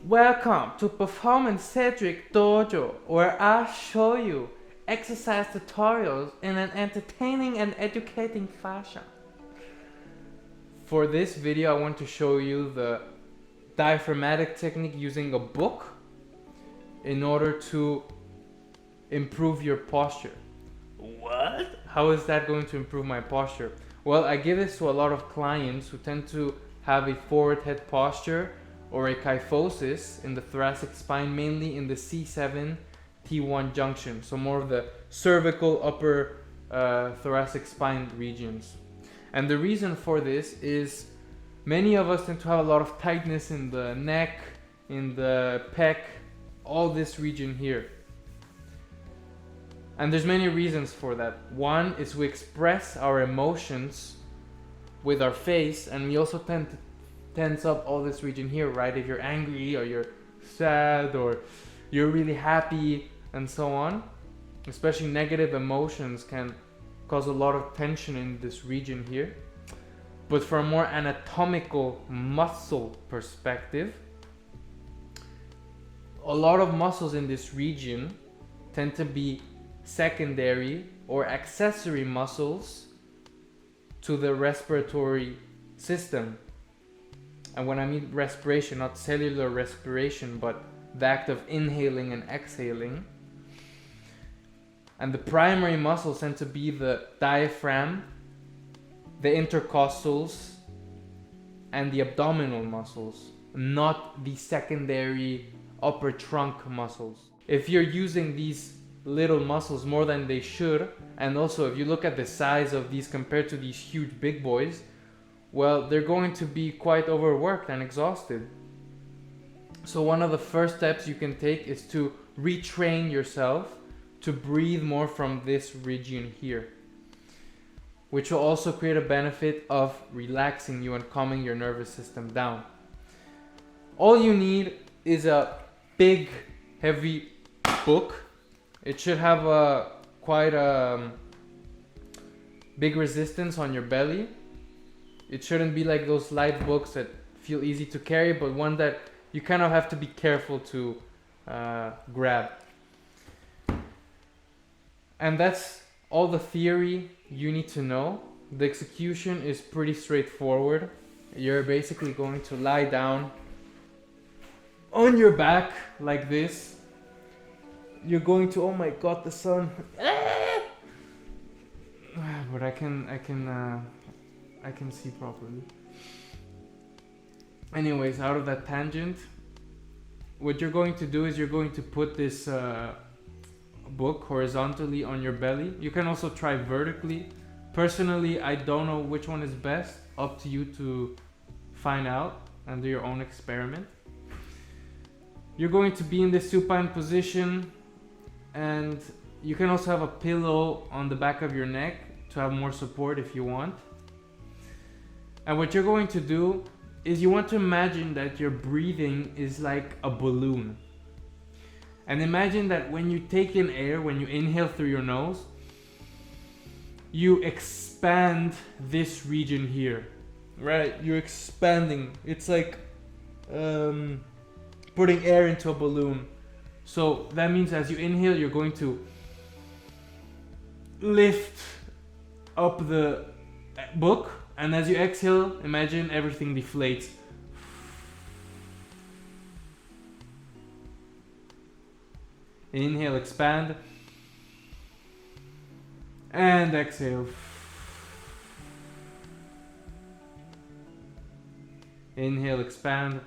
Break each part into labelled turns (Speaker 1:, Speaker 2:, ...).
Speaker 1: Welcome to Performance Cedric Dojo, where I show you exercise tutorials in an entertaining and educating fashion. For this video, I want to show you the diaphragmatic technique using a book in order to improve your posture. What? How is that going to improve my posture? Well, I give this to a lot of clients who tend to have a forward head posture or a kyphosis in the thoracic spine, mainly in the C7 T1 junction, so more of the cervical upper thoracic spine regions. And the reason for this is many of us tend to have a lot of tightness in the neck, in the pec, all this region here. And there's many reasons for that. One is we express our emotions with our face, and we also tend to tense up all this region here, right? If you're angry or you're sad or you're really happy and so on, especially negative emotions can cause a lot of tension in this region here. But from a more anatomical muscle perspective, a lot of muscles in this region tend to be secondary or accessory muscles to the respiratory system. And when I mean respiration, not cellular respiration, but the act of inhaling and exhaling. And the primary muscles tend to be the diaphragm, the intercostals, and the abdominal muscles, not the secondary upper trunk muscles. If you're using these little muscles more than they should, and also if you look at the size of these compared to these huge big boys, well, they're going to be quite overworked and exhausted. So one of the first steps you can take is to retrain yourself to breathe more from this region here, which will also create a benefit of relaxing you and calming your nervous system down. All you need is a big, heavy book. It should have a quite a big resistance on your belly. It shouldn't be like those light books that feel easy to carry, but one that you kind of have to be careful to grab. And that's all the theory you need to know. The execution is pretty straightforward. You're basically going to lie down on your back like this. You're going to, oh my god, the sun. But I can see properly. Anyways, out of that tangent, what you're going to do is you're going to put this book horizontally on your belly. You can also try vertically. Personally, I don't know which one is best. Up to you to find out and do your own experiment. You're going to be in this supine position, and you can also have a pillow on the back of your neck to have more support if you want. And what you're going to do is you want to imagine that your breathing is like a balloon. And imagine that when you take in air, when you inhale through your nose, you expand this region here, right? You're expanding. It's like putting air into a balloon. So that means as you inhale, you're going to lift up the book. And as you exhale, imagine everything deflates. Inhale, expand. And exhale. Inhale, expand.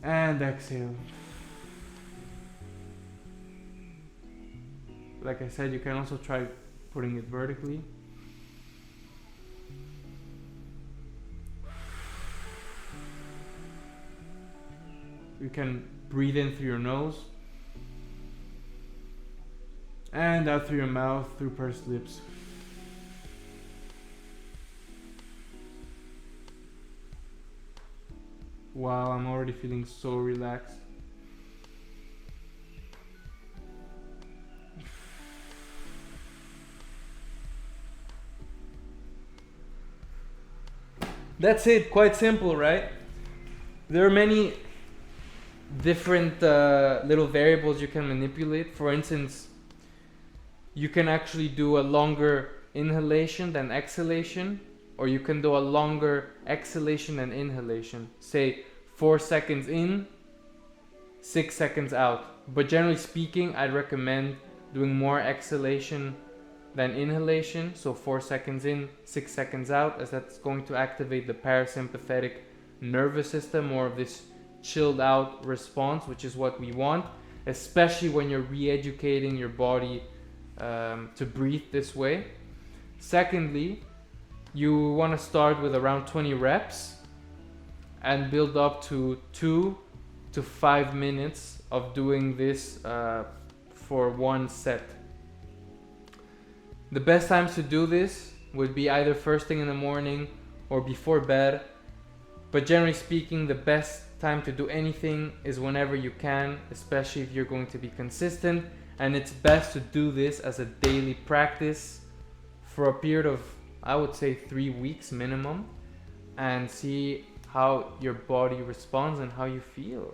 Speaker 1: And exhale. Like I said, you can also try putting it vertically. You can breathe in through your nose and out through your mouth, through pursed lips. Wow, I'm already feeling so relaxed. That's it, quite simple, right? There are many different little variables you can manipulate. For instance, you can actually do a longer inhalation than exhalation, or you can do a longer exhalation than inhalation. Say 4 seconds in, 6 seconds out. But generally speaking, I'd recommend doing more exhalation than inhalation. So 4 seconds in, 6 seconds out, as that's going to activate the parasympathetic nervous system, more of this chilled out response, which is what we want, especially when you're re-educating your body to breathe this way. Secondly, you want to start with around 20 reps and build up to 2 to 5 minutes of doing this for one set. The best times to do this would be either first thing in the morning or before bed, but generally speaking, the best time to do anything is whenever you can, especially if you're going to be consistent. And it's best to do this as a daily practice for a period of, I would say, 3 weeks minimum, and see how your body responds and how you feel.